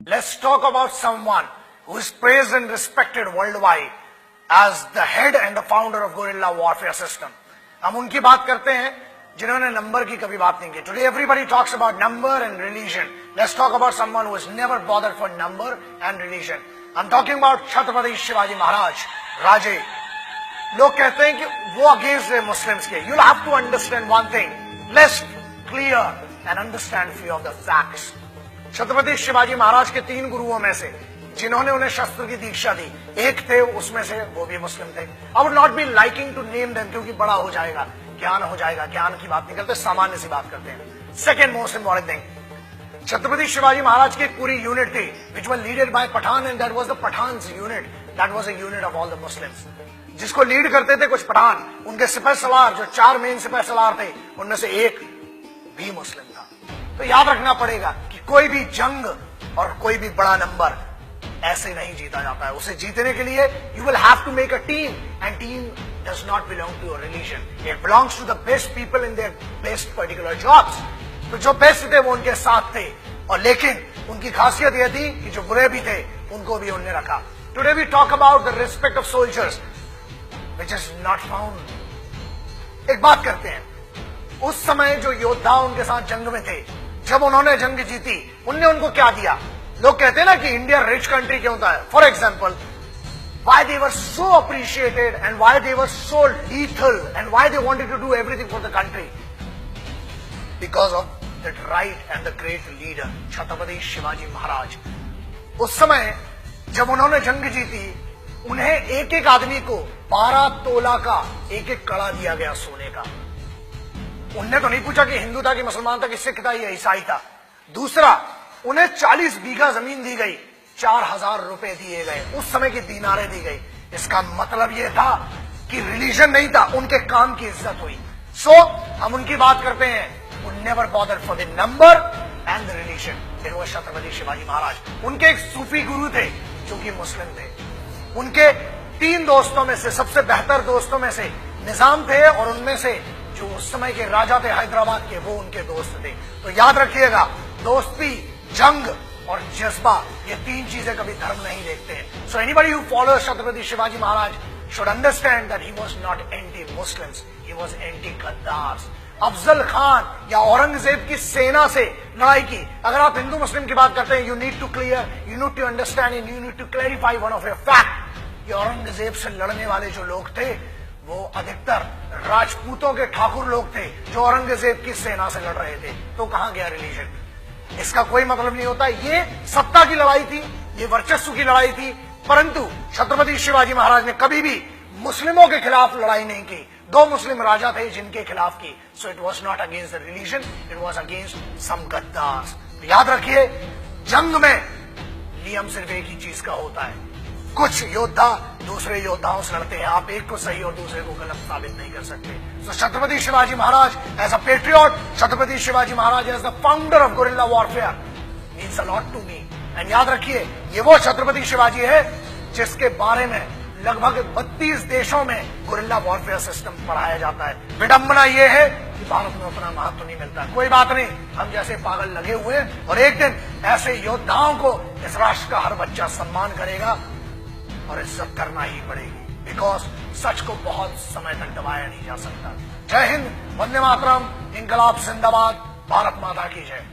Let's talk about someone who is praised and respected worldwide as the head and the founder of guerrilla warfare system. हम उनकी बात करते हैं जिन्होंने number की कभी बात नहीं की. Today everybody talks about number and religion. Let's talk about someone who has never bothered for number and religion. I'm talking about Chhatrapati Shivaji महाराज राजे. लोग कहते हैं कि वो अगेंस्ट है मुस्लिम्स के. You'll have to understand one thing. Let's clear and understand few of the facts. Chhatrapati Shivaji महाराज के 3 गुरुओं में से जिन्होंने उन्हें शस्त्र की दीक्षा दी, एक थे उसमें से वो भी मुस्लिम थे. I would not be liking to name them क्योंकि बड़ा हो जाएगा, ज्ञान हो जाएगा. ज्ञान की बात नहीं करते, सामान्य सी बात करते हैं. Second most important thing, Chhatrapati Shivaji Maharaj की एक पूरी यूनिट थी which was led by Pathan and that was the Pathans unit. That was a unit of all the Muslims. जिसको लीड करते थे कुछ पठान. उनके सिपह सलार जो 4 मेन सिपह सलार थे उनमें से एक भी मुस्लिम था. तो याद रखना पड़ेगा कि कोई भी जंग और कोई भी बड़ा नंबर ऐसे नहीं जीता जाता है. उसे जीतने के लिए you will have to make a team and team does not belong to your religion. It belongs to the best people in their best particular jobs. तो जो बेस्ट थे वो उनके साथ थे, और लेकिन उनकी खासियत यह थी कि जो बुरे भी थे उनको भी उन्होंने रखा. Today we talk about the respect of soldiers which is not found. एक बात करते हैं, उस समय जो योद्धा उनके साथ जंग में थे, जब उन्होंने जंग जीती, उनने उनको क्या दिया. लोग कहते हैं ना कि इंडिया रिच कंट्री क्यों होता है. For example, why they were so appreciated and why they were so lethal and why they wanted to do everything for the country, because of that right and the great leader Chhatrapati Shivaji Maharaj. उस समय जब उन्होंने जंग जीती, उन्हें एक एक आदमी को 12 तोला का एक एक कड़ा दिया गया सोने का. उनने तो नहीं पूछा कि हिंदू था कि मुसलमान था कि सिख था या ईसाई था. दूसरा, उन्हें 40 बीघा जमीन दी गई, 4000 रुपए दिए गए, उस समय की दीनारें दी गई. इसका मतलब यह था कि रिलीजन नहीं था, उनके काम की इज्जत हुई. सो हम उनकी बात करते हैं, वो never bother for the number and the religion. फिर वो छत्रपति शिवाजी महाराज. उनके एक सूफी गुरु थे जो कि मुस्लिम थे. उनके 3 दोस्तों में से सबसे बेहतर दोस्तों में से निजाम थे, और उनमें से जो उस समय के राजा थे हैदराबाद के, वो उनके दोस्त थे. तो याद रखिएगा, दोस्ती, जंग और जज्बा, ये 3 चीजें कभी धर्म नहीं देखते हैं. So anybody who follows Chhatrapati Shivaji Maharaj should understand that he was not anti Muslims, he was anti गद्दार्स. अफजल खान या औरंगजेब की सेना से लड़ाई की. अगर आप हिंदू मुस्लिम की बात करते हैं, you need to clear, you need to understand and you need to clarify one of your fact. ये औरंगजेब से लड़ने वाले जो लोग थे, वो अधिकतर राजपूतों के ठाकुर लोग थे जो औरंगजेब की सेना से लड़ रहे थे. तो कहां गया रिलीजन? इसका कोई मतलब नहीं होता. ये सत्ता की लड़ाई थी, ये वर्चस्व की लड़ाई थी, परंतु छत्रपति शिवाजी महाराज ने कभी भी मुस्लिमों के खिलाफ लड़ाई नहीं की. 2 मुस्लिम राजा थे जिनके खिलाफ की. So it was not against the religion, it was against some गद्दार्स. याद रखिए, जंग में नियम सिर्फ एक ही चीज का होता है. कुछ योद्धा दूसरे योद्धाओं से लड़ते हैं, आप एक को सही और दूसरे को गलत साबित नहीं कर सकते. तो Chhatrapati Shivaji Maharaj as a patriot, Chhatrapati Shivaji Maharaj as the founder of guerrilla warfare means a lot to me. And याद रखिए, ये वो छत्रपति शिवाजी है जिसके बारे में लगभग 32 देशों में गुरिल्ला वॉरफेयर सिस्टम पढ़ाया जाता है. विडंबना यह है कि भारत में उतना महत्व नहीं मिलता. कोई बात नहीं, हम जैसे पागल लगे हुए हैं, और एक दिन ऐसे योद्धाओं को इस राष्ट्र का हर बच्चा सम्मान करेगा और इज्जत करना ही पड़ेगी. बिकॉज सच को बहुत समय तक दबाया नहीं जा सकता. जय हिंद, वंदे मातरम, इंकलाब जिंदाबाद, भारत माता की जय.